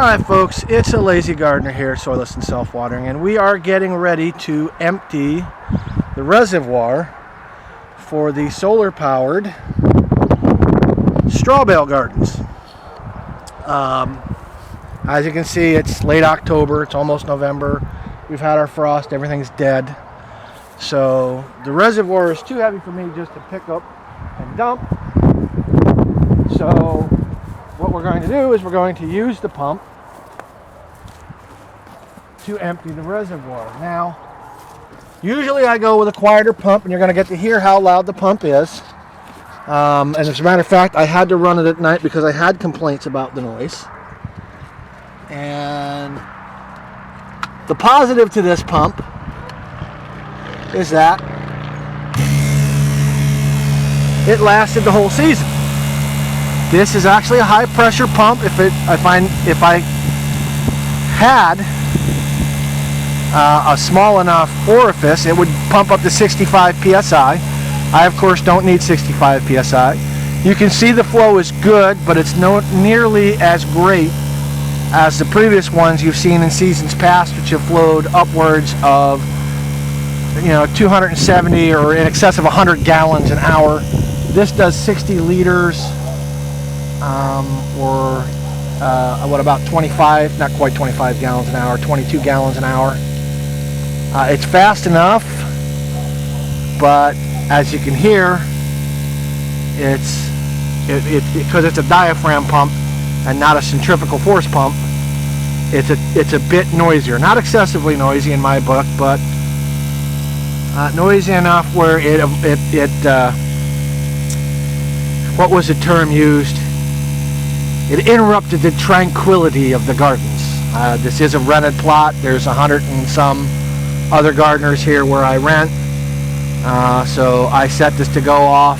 Alright folks, it's a Lazy Gardener here, Soilless and Self-Watering, and we are getting ready to empty the reservoir for the solar-powered straw bale gardens. As you can see, it's late October, it's almost November. We've had our frost, everything's dead. So the reservoir is too heavy for me just to pick up and dump. So what we're going to do is we're going to use the pump to empty the reservoir. Now, usually I go with a quieter pump, and you're going to get to hear how loud the pump is. And as a matter of fact, I had to run it at night because I had complaints about the noise. And the positive to this pump is that it lasted the whole season. This is actually a high pressure pump. If I had a small enough orifice, it would pump up to 65 psi. I of course don't need 65 psi. You can see the flow is good, but it's not nearly as great as the previous ones you've seen in seasons past, which have flowed upwards of 270 or in excess of 100 gallons an hour. This does 60 liters. What about 25, not quite 25 gallons an hour, 22 gallons an hour. It's fast enough, but as you can hear, because it's a diaphragm pump and not a centrifugal force pump, it's a bit noisier. Not excessively noisy in my book, but noisy enough where what was the term used? It interrupted the tranquility of the gardens. This is a rented plot. There's 100 and some other gardeners here where I rent. So I set this to go off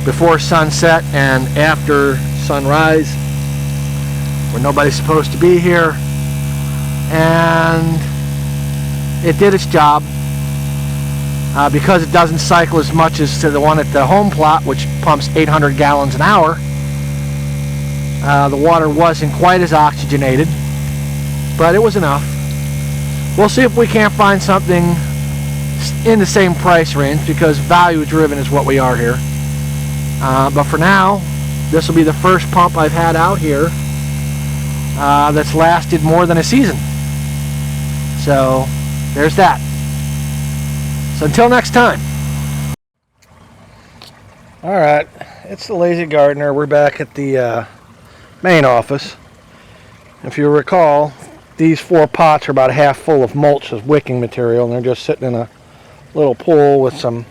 before sunset and after sunrise, when nobody's supposed to be here. And it did its job. Because it doesn't cycle as much as to the one at the home plot, which pumps 800 gallons an hour. The water wasn't quite as oxygenated, but it was enough. We'll see if we can't find something in the same price range, because value driven is what we are here. But for now, this will be the first pump I've had out here that's lasted more than a season. So there's that. So until next time. Alright, it's the Lazy Gardener. We're back at the main office. If you recall, these 4 pots are about half full of mulch as wicking material, and they're just sitting in a little pool with some...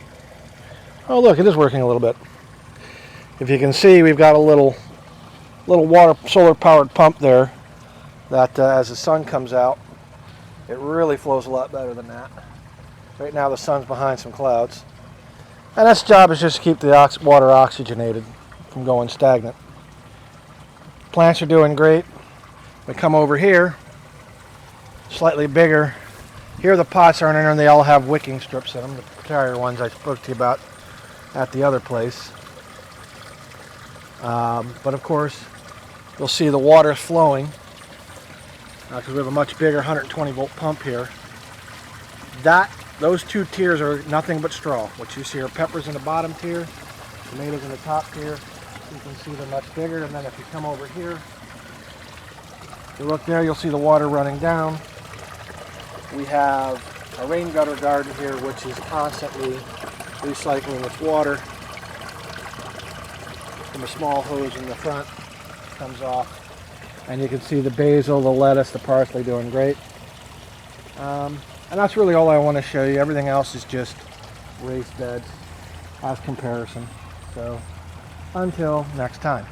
Oh look, it is working a little bit. If you can see, we've got a little water solar powered pump there that as the sun comes out, it really flows a lot better than that. Right now the sun's behind some clouds, and its job is just to keep the water oxygenated from going stagnant. Plants are doing great. We come over here, slightly bigger. Here the pots aren't in there, and they all have wicking strips in them, the carrier ones I spoke to you about at the other place. But of course, you'll see the water flowing because we have a much bigger 120 volt pump here. Those 2 tiers are nothing but straw. What you see are peppers in the bottom tier, tomatoes in the top tier. You can see they're much bigger. And then if you come over here, you look there, you'll see the water running down. We have a rain gutter garden here, which is constantly recycling its water from a small hose in the front. Comes off. And you can see the basil, the lettuce, the parsley doing great. And that's really all I want to show you. Everything else is just raised beds as comparison. So until next time.